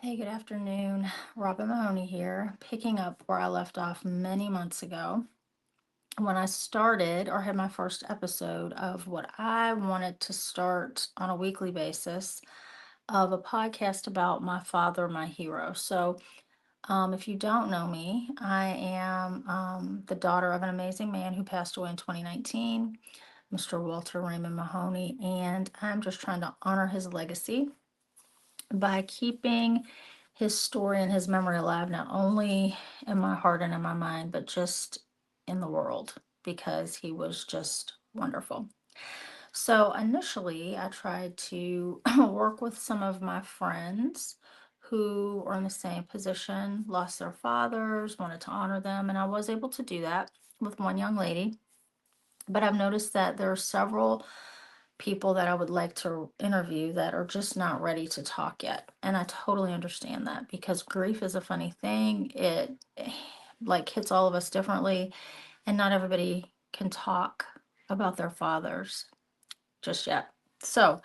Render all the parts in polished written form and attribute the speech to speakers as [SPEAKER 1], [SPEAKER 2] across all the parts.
[SPEAKER 1] Hey, good afternoon. Robin Mahoney here, picking up where I left off many months ago when I started or had my first episode of what I wanted to start on a weekly basis of a podcast about my father, my hero. If you don't know me, I am the daughter of an amazing man who passed away in 2019, Mr. Walter Raymond Mahoney, and I'm just trying to honor his legacy by keeping his story and his memory alive, not only in my heart and in my mind, but just in the world, because he was just wonderful. So initially, I tried to work with some of my friends who are in the same position, lost their fathers, wanted to honor them, and I was able to do that with one young lady. But I've noticed that there are several people that I would like to interview that are just not ready to talk yet. And I totally understand that because grief is a funny thing. It like hits all of us differently, and not everybody can talk about their fathers just yet. So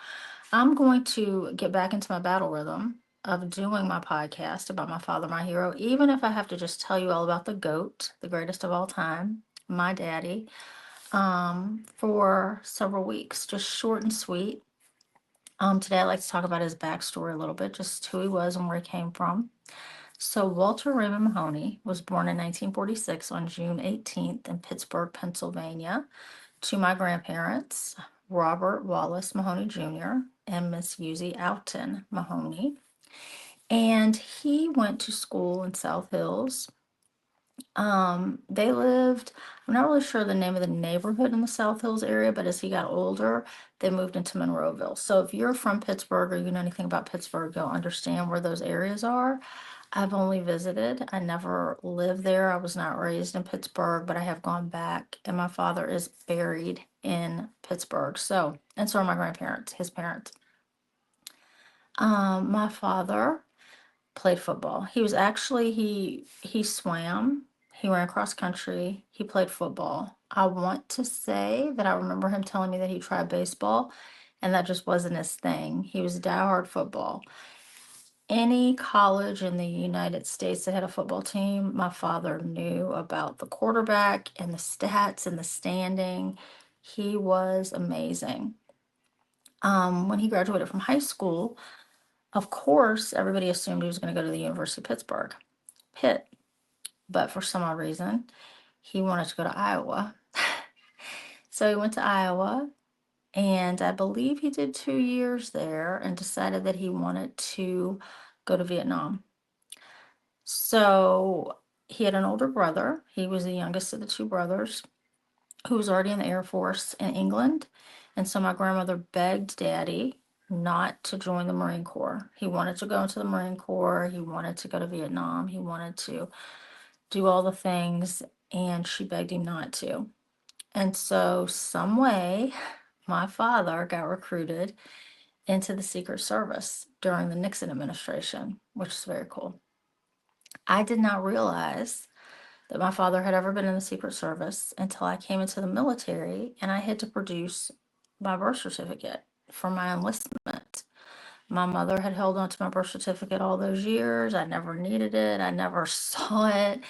[SPEAKER 1] I'm going to get back into my battle rhythm of doing my podcast about my father, my hero, even if I have to just tell you all about the GOAT, the greatest of all time, my daddy, for several weeks, just short and sweet. Today I'd like to talk about his backstory a little bit, just who he was and where he came from. So Walter Raymond Mahoney was born in 1946 on June 18th in Pittsburgh, Pennsylvania, to my grandparents, Robert Wallace Mahoney Jr. and Miss Yuzie Alton Mahoney. And he went to school in South Hills. They lived, I'm not really sure the name of the neighborhood in the South Hills area, but as he got older, they moved into Monroeville. So if you're from Pittsburgh or you know anything about Pittsburgh, you'll understand where those areas are. I've only visited. I never lived there. I was not raised in Pittsburgh, but I have gone back, and my father is buried in Pittsburgh. So, and so are my grandparents, his parents. My father played football. He was actually he swam, he ran cross country, he played football. I want to say that I remember him telling me that he tried baseball and that just wasn't his thing. He was diehard football. Any college in the United States that had a football team, my father knew about the quarterback and the stats and the standing. He was amazing. When he graduated from high school, of course, everybody assumed he was going to go to the University of Pittsburgh, Pitt. But for some odd reason, he wanted to go to Iowa. So he went to Iowa, and I believe he did 2 years there and decided that he wanted to go to Vietnam. So he had an older brother. He was the youngest of the two brothers who was already in the Air Force in England. And so my grandmother begged daddy not to join the Marine Corps. He wanted to go into the Marine Corps. He wanted to go to Vietnam. He wanted to do all the things, and she begged him not to. And so, some way, my father got recruited into the Secret Service during the Nixon administration, which is very cool. I did not realize that my father had ever been in the Secret Service until I came into the military and I had to produce my birth certificate for my enlistment. My mother had held on to my birth certificate all those years. I never needed it. I never saw it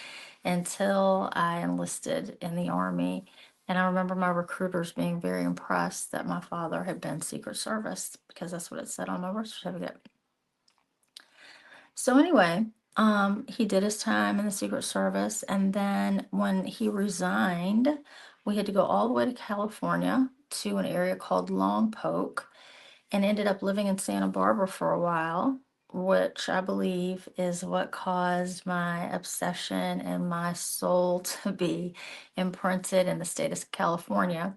[SPEAKER 1] until I enlisted in the Army. And I remember my recruiters being very impressed that my father had been Secret Service because that's what it said on my birth certificate. So anyway, he did his time in the Secret Service, and then when he resigned, we had to go all the way to California to an area called Lompoc, and ended up living in Santa Barbara for a while, which I believe is what caused my obsession and my soul to be imprinted in the state of California,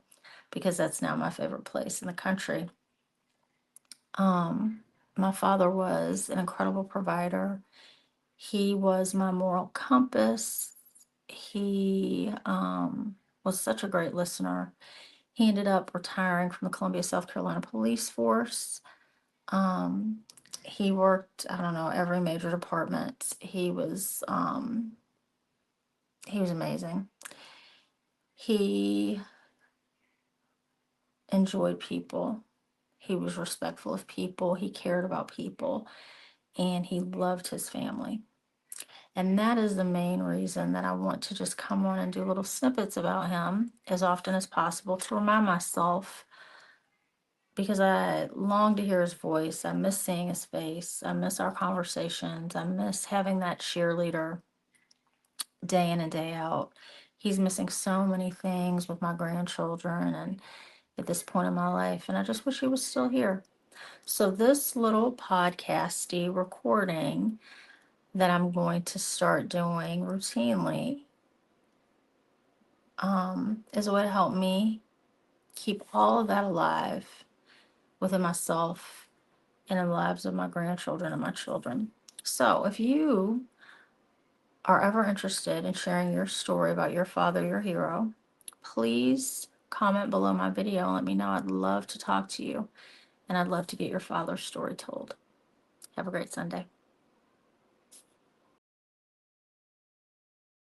[SPEAKER 1] because that's now my favorite place in the country. Um, my father was an incredible provider. He was my moral compass. He was such a great listener. He ended up retiring from the Columbia, South Carolina Police Force. Um, he worked, I don't know, every major department. He was amazing. He enjoyed people. He was respectful of people. He cared about people. and he loved his family. And that is the main reason that I want to just come on and do little snippets about him as often as possible to remind myself, because I long to hear his voice. I miss seeing his face. I miss our conversations. I miss having that cheerleader day in and day out. He's missing so many things with my grandchildren and at this point in my life, and I just wish he was still here. So, this little podcasty recording that I'm going to start doing routinely is what helped me keep all of that alive within myself and in the lives of my grandchildren and my children. So, if you are ever interested in sharing your story about your father, your hero, please comment below my video and let me know. I'd love to talk to you, and I'd love to get your father's story told. Have a great Sunday.